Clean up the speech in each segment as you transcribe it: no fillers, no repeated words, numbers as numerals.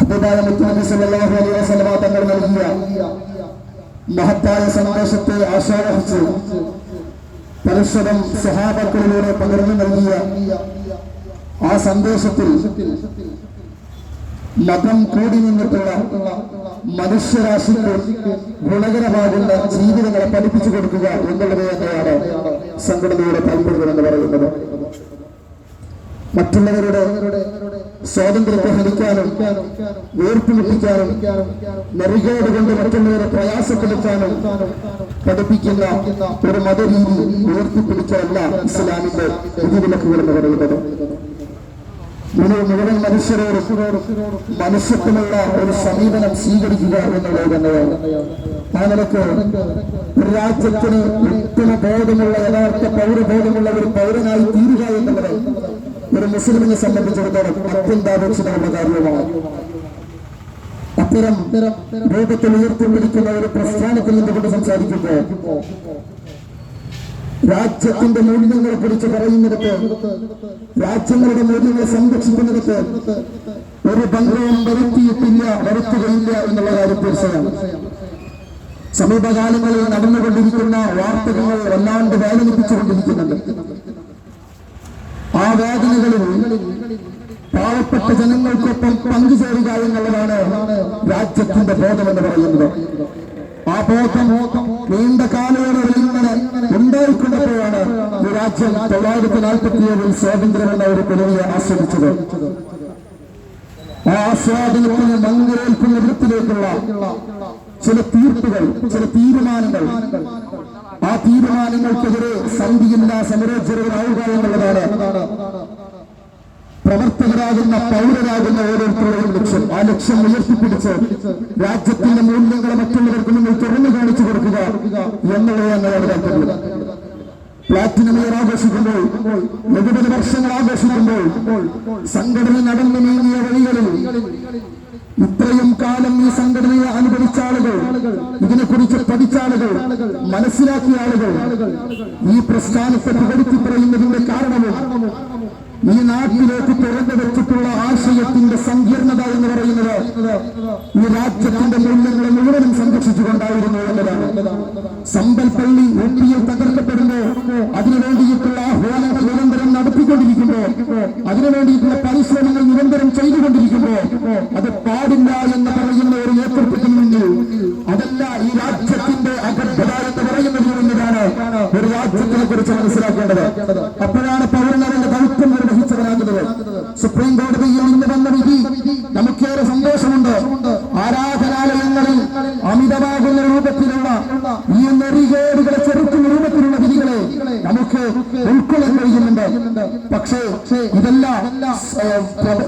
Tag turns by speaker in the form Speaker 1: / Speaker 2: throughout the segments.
Speaker 1: ഹബീബായ മുത്തുനബി സല്ലല്ലാഹു അലൈഹി വസല്ലമ തങ്ങൾ നൽകിയ മഹത്തായ സന്ദേശത്തെ ആശ്വാസിച്ച് പരസ്പരം സ്വഹാബാക്കളിലൂടെ പകർന്നു നൽകിയ ആ സന്ദേശത്തിൽ മതം കൂടി നിന്നിട്ടുള്ള മനുഷ്യരാശിക്ക് ഗുണകരമാകുന്ന ജീവിതങ്ങളെ പഠിപ്പിച്ചു കൊടുക്കുക എന്നുള്ളത് തന്നെയാണ് സംഘടനയുടെ താല്പര്യം എന്ന് പറയുന്നത്. മറ്റുള്ളവരുടെ സ്വാതന്ത്ര്യത്തെ ഹനിക്കാനും വേർപ്പുമുട്ടിക്കാനും നെറികേട് കൊണ്ട് മറ്റുള്ളവരെ പ്രയാസപ്പെടുത്താനും പഠിപ്പിക്കുന്ന ഒരു മതരീതി ഉയർത്തിപ്പിടിക്കാനല്ല ഇസ്ലാമിന്റെ വിധിവിലക്കുകൾ എന്ന് പറയുന്നത്. മുഴുവൻ മനുഷ്യരോട് മനുഷ്യത്തിനുള്ള ഒരു സമീപനം സ്വീകരിക്കുക എന്നുള്ളത് തന്നെയാണ്. ആ നിലക്ക് ഒരു രാജ്യത്തിന് ഉത്തമ ബോധമുള്ള യഥാർത്ഥ പൗരബോധമുള്ള ഒരു പൗരനായി തീരുക എന്നുള്ളത് ഒരു മുസ്ലിമിനെ സംബന്ധിച്ചിടത്തോളം അത്യന്താപേക്ഷിതമുള്ള കാര്യമാണ്. അത്തരം രൂപത്തിൽ ഉയർത്തിപ്പിടിക്കുന്ന ഒരു പ്രസ്ഥാനത്തിൽ നിന്നുകൊണ്ട് സംസാരിക്കുമ്പോൾ രാജ്യത്തിന്റെ മൂല്യങ്ങളെ കുറിച്ച് പറയുന്നിടത്ത്, രാജ്യങ്ങളുടെ മൂല്യങ്ങളെ സംരക്ഷിക്കുന്നിടത്ത് ഒരു ബന്ധവും വരുത്തുകയില്ല എന്നുള്ള കാര്യം തീർച്ചയാണ്. സമീപകാലങ്ങളിൽ നടന്നുകൊണ്ടിരിക്കുന്ന വാർത്തകൾ വല്ലാണ്ട് വേദനിപ്പിച്ചുകൊണ്ടിരിക്കുന്നുണ്ട്. ആ വേദനകളിൽ പാവപ്പെട്ട ജനങ്ങൾക്കൊപ്പം പങ്കുചേരുക എന്നുള്ളതാണ് രാജ്യത്തിന്റെ ബോധമെന്ന് പറയുന്നത്. ആ ബോധം നീണ്ട കാലയളവിൽ ഇങ്ങനെ ഉണ്ടായിക്കൊണ്ടപ്പോഴാണ് ഈ രാജ്യം 1947 സ്വാതന്ത്ര്യമെന്ന ഒരു പിറവിയെ ആസ്വദിച്ചത്. ആ ആസ്വാദനത്തിന് മങ്ങലേൽക്കുന്ന വിധത്തിലേക്കുള്ള ചില തീർപ്പുകൾ, ചില തീരുമാനങ്ങൾ, ആ തീരുമാനങ്ങൾക്കെതിരെ സന്ധിയില്ല സമരോജ്വരരാവുക എന്നുള്ളതാണ് പ്രവർത്തകരാകുന്ന പൗരരാകുന്ന ഓരോരുത്തരുടെയും ലക്ഷ്യം. ആ ലക്ഷ്യം ഉയർത്തിപ്പിടിച്ച് രാജ്യത്തിന്റെ മൂല്യങ്ങളെ മറ്റുള്ളവർക്ക് മുന്നിൽ തുറന്നു കാണിച്ചു കൊടുക്കുക എന്നുള്ളതാണ് ഞങ്ങളുടെ താല്പര്യം. പ്ലാറ്റിനം ഇയർ ആഘോഷിക്കുമ്പോൾ, 70 വർഷങ്ങൾ ആഘോഷിക്കുമ്പോൾ, സംഘടന നടന്നു നീങ്ങിയ വഴികളിൽ ഇത്രയും കാലം ഈ സംഘടനയെ അനുഭവിച്ച ആളുകൾ, ഇതിനെക്കുറിച്ച് പഠിച്ച ആളുകൾ, മനസ്സിലാക്കിയ ആളുകൾ ഈ പ്രസ്ഥാനത്തെ പുകഴ്ത്തി പറയുന്നതിന്റെ കാരണവും ഈ നാട്ടിലേക്ക് തുറന്നു വെച്ചിട്ടുള്ള ആശയത്തിന്റെ സങ്കീർണത എന്ന് പറയുന്നത് ഈ രാജ്യത്തിന്റെ മൂല്യങ്ങളെ മുഴുവനും സംരക്ഷിച്ചുകൊണ്ടായിരുന്നു എന്നതാണ്. സമ്പൽപ്പള്ളി ഊട്ടിയിൽ തകർക്കപ്പെടുമ്പോ അതിനുവേണ്ടിയിട്ടുള്ള ആഹ്വാനങ്ങൾ നിരന്തരം നടത്തിക്കൊണ്ടിരിക്കുമ്പോ, അതിനുവേണ്ടിയിട്ടുള്ള പരിശ്രമങ്ങൾ നിരന്തരം ചെയ്തുകൊണ്ടിരിക്കുമ്പോ അത് പാടില്ല എന്ന് പറയുന്ന ഒരു നേതൃത്വത്തിന് മുന്നിൽ, അതല്ല ഈ രാജ്യത്തിന്റെ അഗർഭത എന്ന് പറയുന്നതിന് മുന്നിലാണ് ഒരു രാജ്യത്തിനെ കുറിച്ച് മനസ്സിലാക്കേണ്ടത്. അപ്പോഴാണ് പൗരന്മാരുടെ ദൗത്യം നിർവഹിച്ചവരാകുന്നത്. സുപ്രീം കോടതിയിൽ ഇന്ന് വന്ന വിധി നമുക്കേറെ സന്തോഷമുണ്ട്. ആരാധനാലയങ്ങളിൽ അമിതമാകുന്ന രൂപത്തിലുള്ള ഈ നെറികേടുകളെ ചെറുക്കുന്ന രൂപത്തിലുള്ള വിധികളെ നമുക്ക് ഉൾക്കൊള്ളാൻ കഴിയുന്നുണ്ട്. പക്ഷേ ഇതെല്ലാം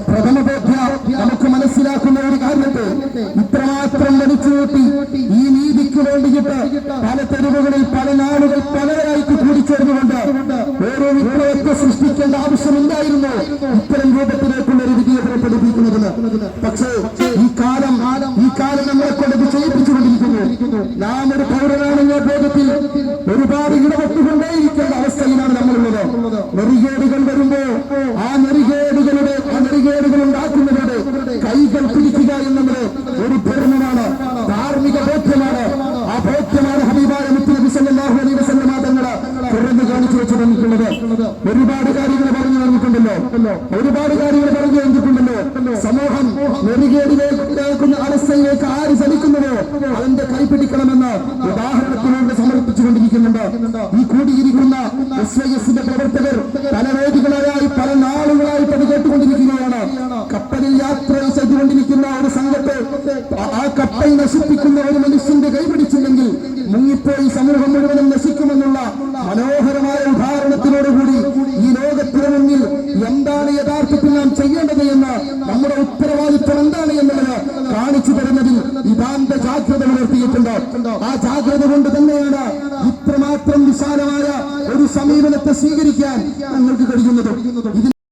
Speaker 1: പ്രഥമബോധ്യ നമുക്ക് മനസ്സിലാക്കുന്ന ഒരു കാര്യത്തെ ഇത്രമാത്രം വലിച്ചു കൂട്ടി ഈ നീതിക്ക് വേണ്ടിയിട്ട് പല തെരുവുകളിൽ പല നാടുകൾ പലരായിട്ട് കൂടിച്ചേർന്നുകൊണ്ട് ഓരോ വിപ്ലവത്തെ സൃഷ്ടിക്കേണ്ട ആവശ്യമില്ലായിരുന്നു ഇത്തരം രൂപത്തിലേക്കുള്ള ഒരു വിധിയെ പുറപ്പെടുവിക്കുന്നതിന്. പക്ഷേ ഈ കാലം നമ്മളെ കൊണ്ട് ചെയ്യിപ്പിച്ചുകൊണ്ടിരിക്കുന്നു. നാം ഒരു പൗരനാണെന്ന ബോധത്തിൽ ഒരുപാട് ഇടപെട്ടുകൊണ്ടേയിരിക്കേണ്ട അവസ്ഥയിലാണ് നമ്മളുള്ളത്. നെറികേടുകൾ വരുമ്പോ ആ നെറികേടുകൾ ഉണ്ടാക്കുന്നവരുടെ കൈകൾ പിടിക്കുക എന്നത് ഒരു ധർമ്മമാണ്, ധാർമ്മിക ബോധ്യമാണ്. ആ ബോധ്യമാണ് ഹബീബായ മുത്തുനബി സല്ലല്ലാഹു അലൈഹി വസല്ലമ തങ്ങളെ തുറന്നു കാണിച്ചു വെച്ചു തന്നിട്ടുള്ളത്. ഒരുപാട് കാര്യങ്ങൾ പറഞ്ഞു തന്നിട്ടുണ്ടല്ലോ. സമൂഹം നെറികേടിലേക്കുന്ന അവസ്ഥയിലേക്ക് ആര് ചലിക്കുന്നതോ അതിന്റെ കൈപിടിക്കണമെന്ന് ഉദാഹരണത്തിലൂടെ സമർപ്പിച്ചുകൊണ്ടിരിക്കുന്നുണ്ട്. ഈ കൂടിയിരിക്കുന്ന SYSന്റെ പ്രവർത്തകർ പല വേദികളായി പല നാളുകളായിട്ട് അത് കേട്ടുകൊണ്ടിരിക്കുകയാണ്. കപ്പലിൽ യാത്ര ചെയ്തുകൊണ്ടിരിക്കുന്ന ഒരു സംഘത്തെ ആ കപ്പൽ നശിപ്പിക്കുന്ന ഒരു മനുഷ്യന്റെ കൈപിടിച്ചില്ലെങ്കിൽ മുങ്ങിപ്പോയി സമൂഹം മുഴുവനും നശിക്കുമെന്നുള്ള മനോഹരമായ ഉദാഹരണത്തിനോടുകൂടി ഈ ലോകത്തിന് മുന്നിൽ എന്താണ് യഥാർത്ഥത്തിൽ നാം ചെയ്യേണ്ടത് എന്ന്, നമ്മുടെ ഉത്തരവാദിത്വം എന്താണ് എന്നുള്ളത് കാണിച്ചു തരുന്നതിൽ ഇതാന്റെ ജാഗ്രത പുലർത്തിയിട്ടുണ്ട്. ആ ജാഗ്രത കൊണ്ട് തന്നെയാണ് ഇത്രമാത്രം വിശാലമായ ഒരു സമീപനത്തെ സ്വീകരിക്കാൻ ഞങ്ങൾക്ക് കഴിയുന്നത്.